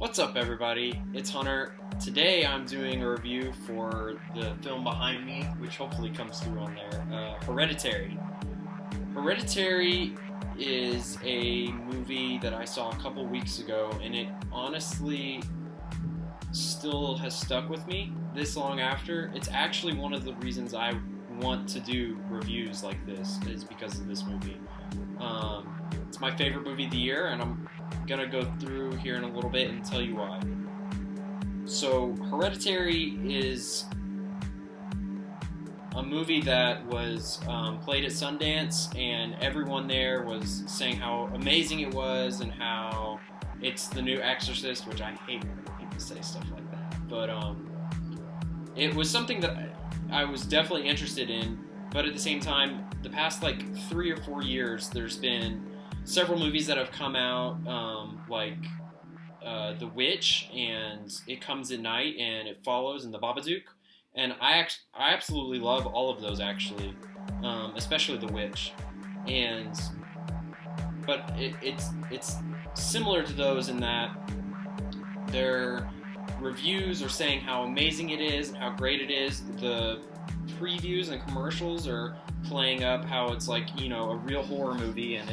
What's up, everybody? It's Hunter. Today I'm doing a review for the film behind me, which hopefully comes through on there, Hereditary. Hereditary is a movie that I saw a couple weeks ago, and it honestly still has stuck with me this long after. It's actually one of the reasons I want to do reviews like this, is because of this movie. It's my favorite movie of the year, and I'm gonna go through here in a little bit and tell you why. So, Hereditary is a movie that was played at Sundance, and everyone there was saying how amazing it was and how it's the new Exorcist, which I hate when people say stuff like that. But it was something that I was definitely interested in, but at the same time, the past 3 or 4 years, there's been several movies that have come out, like The Witch and It Comes at Night and It Follows and The Babadook, and I absolutely love all of those, actually, especially The Witch. But it's similar to those in that their reviews are saying how amazing it is and how great it is. The previews and commercials are playing up how it's a real horror movie, and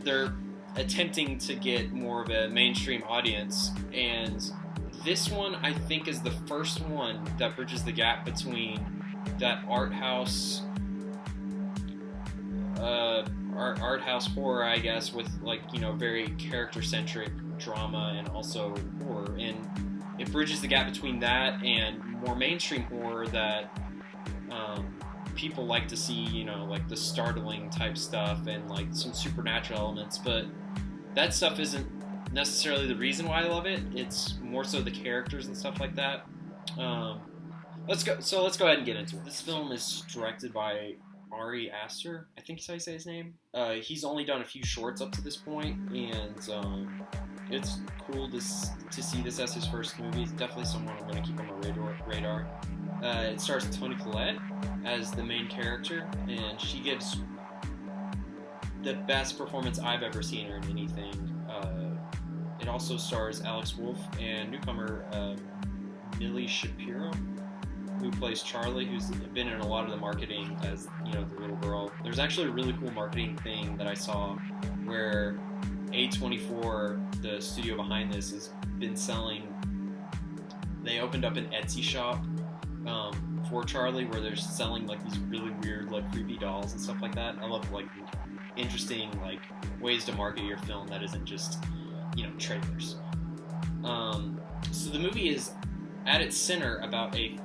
they're attempting to get more of a mainstream audience. And this one, I think, is the first one that bridges the gap between that art house horror, I guess, with very character-centric drama and also horror. And it bridges the gap between that and more mainstream horror that people like to see, the startling type stuff and some supernatural elements, but that stuff isn't necessarily the reason why I love it. It's more so the characters and stuff like that. Let's go ahead and get into it. This film is directed by Ari Aster, I think is how you say his name. He's only done a few shorts up to this point, and it's cool to see this as his first movie. It's definitely someone I'm going to keep on my radar. It stars Toni Collette as the main character, and she gives the best performance I've ever seen her in anything. It also stars Alex Wolff and newcomer Millie Shapiro, who plays Charlie, who's been in a lot of the marketing as the little girl. There's actually a really cool marketing thing that I saw where A24, the studio behind this, has been selling. They opened up an Etsy shop for Charlie, where they're selling these really weird, creepy dolls and stuff like that. I love interesting ways to market your film that isn't just trailers. So the movie is at its center about a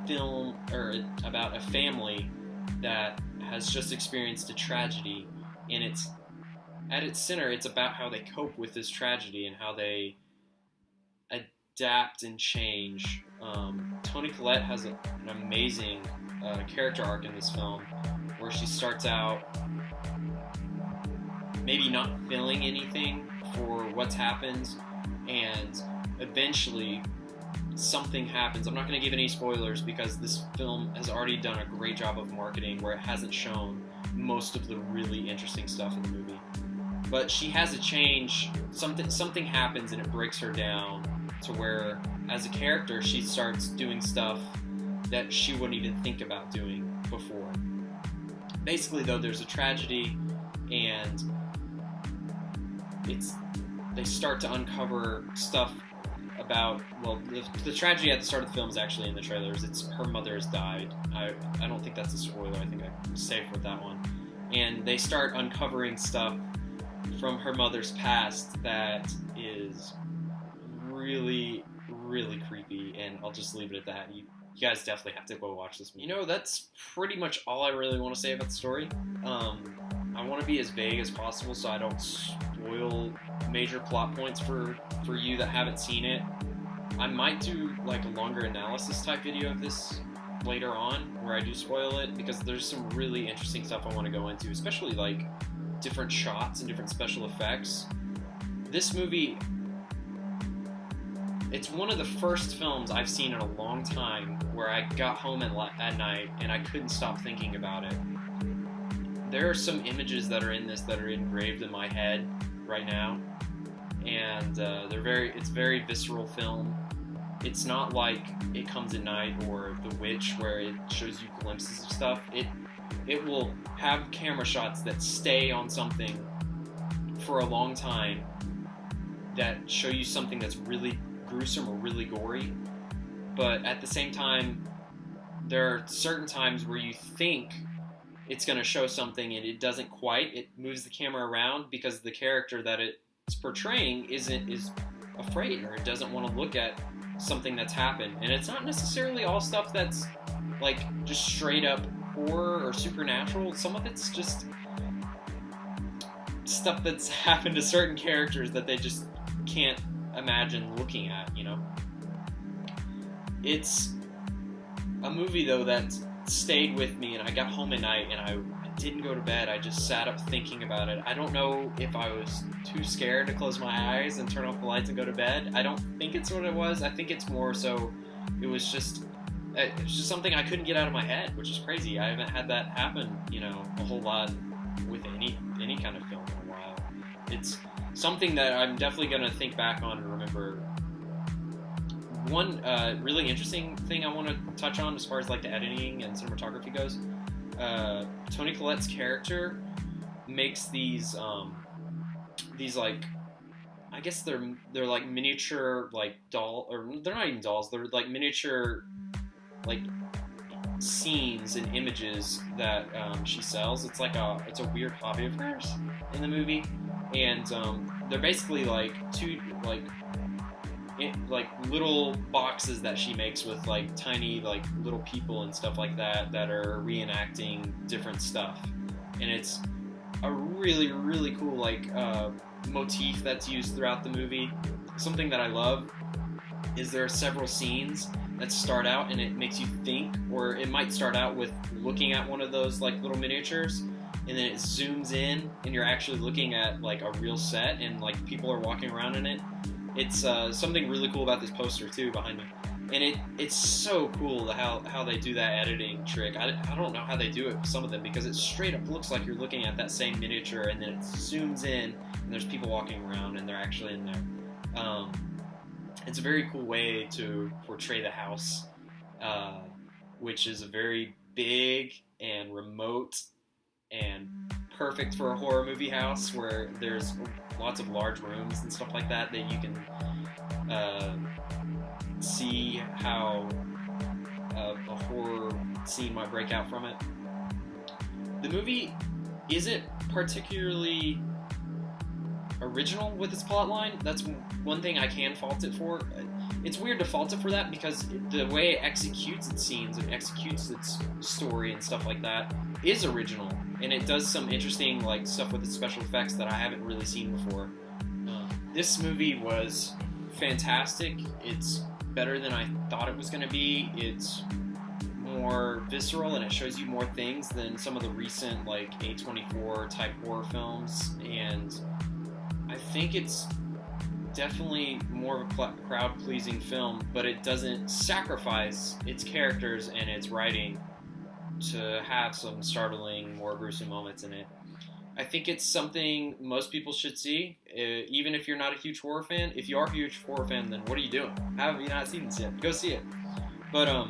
family that has just experienced a tragedy, and at its center, it's about how they cope with this tragedy and how they adapt and change. Toni Collette has an amazing character arc in this film, where she starts out maybe not feeling anything for what's happened, and eventually something happens. I'm not going to give any spoilers because this film has already done a great job of marketing where it hasn't shown most of the really interesting stuff in the movie. But she has a change. Something happens and it breaks her down to where, as a character, she starts doing stuff that she wouldn't even think about doing before. Basically, though, there's a tragedy, and they start to uncover stuff about, the tragedy at the start of the film is actually in the trailers. It's her mother has died. I don't think that's a spoiler. I think I'm safe with that one. And they start uncovering stuff from her mother's past that is really, really creepy, and I'll just leave it at that. You guys definitely have to go watch this movie. That's pretty much all I really want to say about the story. I want to be as vague as possible so I don't spoil major plot points for you that haven't seen it. I might do a longer analysis type video of this later on where I do spoil it, because there's some really interesting stuff I want to go into, especially different shots and different special effects. This movie, it's one of the first films I've seen in a long time where I got home at night and I couldn't stop thinking about it. There are some images that are in this that are engraved in my head right now, and it's very visceral film. It's not like It Comes at Night or The Witch, where it shows you glimpses of stuff. It will have camera shots that stay on something for a long time, that show you something that's really gruesome or really gory, but at the same time, there are certain times where you think it's going to show something and it doesn't quite. It moves the camera around because the character that it's portraying is afraid, or it doesn't want to look at something that's happened. And it's not necessarily all stuff that's like just straight up horror or supernatural. Some of it's just stuff that's happened to certain characters that they just can't imagine looking at, you know? It's a movie, though, that stayed with me, and I got home at night and I didn't go to bed. I just sat up thinking about it. I don't know if I was too scared to close my eyes and turn off the lights and go to bed. I don't think it's what it was. I think it's more so it was just something I couldn't get out of my head, which is crazy. I haven't had that happen, you know, a whole lot with any kind of film in a while. It's something that I'm definitely going to think back on and remember. One really interesting thing I want to touch on as far as like the editing and cinematography goes, Toni Collette's character makes these like, I guess they're like miniature like doll, or they're not even dolls, they're like miniature like scenes and images that she sells. It's a weird hobby of hers in the movie, and they're basically like little boxes that she makes with like tiny like little people and stuff like that are reenacting different stuff, and it's a really, really cool like motif that's used throughout the movie. Something that I love is there are several scenes that start out and it makes you think, or it might start out with looking at one of those like little miniatures, and then it zooms in and you're actually looking at like a real set and like people are walking around in it. It's something really cool about this poster too behind me, and it's so cool how they do that editing trick. I don't know how they do it with some of them, because it straight up looks like you're looking at that same miniature, and then it zooms in and there's people walking around and they're actually in there. It's a very cool way to portray the house, which is a very big and remote and perfect for a horror movie house, where there's lots of large rooms and stuff like that you can see how a horror scene might break out from it. The movie isn't particularly original with its plotline. That's one thing I can fault it for. It's weird to fault it for that, because the way it executes its scenes and executes its story and stuff like that is original, and it does some interesting like stuff with its special effects that I haven't really seen before. This movie was fantastic. It's better than I thought it was going to be. It's more visceral, and it shows you more things than some of the recent like A24 type horror films, and I think it's definitely more of a crowd-pleasing film, but it doesn't sacrifice its characters and its writing to have some startling, more gruesome moments in it. I think it's something most people should see, even if you're not a huge horror fan. If you are a huge horror fan, then what are you doing? How have you not seen this yet? Go see it. But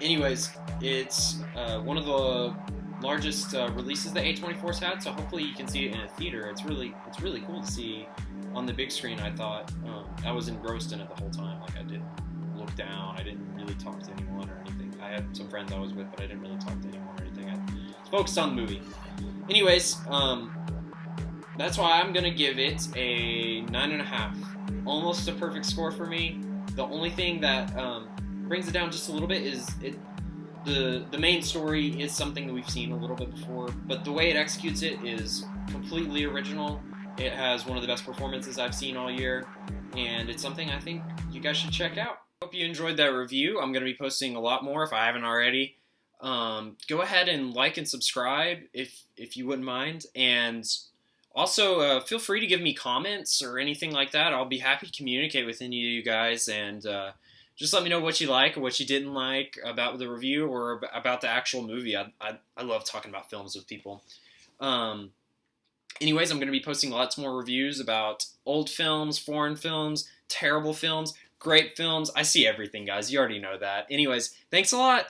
anyways, it's one of the largest releases that A24's had, so hopefully you can see it in a theater. It's really cool to see on the big screen. I thought I was engrossed in it the whole time. Like, I didn't look down. I didn't really talk to anyone or anything. I had some friends I was with, but I didn't really talk to anyone or anything. I was focused on the movie. Anyways, that's why I'm gonna give it a 9.5. Almost a perfect score for me. The only thing that brings it down just a little bit is the main story is something that we've seen a little bit before, but the way it executes it is completely original. It has one of the best performances I've seen all year, and it's something I think you guys should check out. Hope you enjoyed that review. I'm going to be posting a lot more if I haven't already. Go ahead and like and subscribe if you wouldn't mind, and also feel free to give me comments or anything like that. I'll be happy to communicate with any of you guys, and just let me know what you like or what you didn't like about the review or about the actual movie. I love talking about films with people. Anyways, I'm going to be posting lots more reviews about old films, foreign films, terrible films, great films. I see everything, guys. You already know that. Anyways, thanks a lot.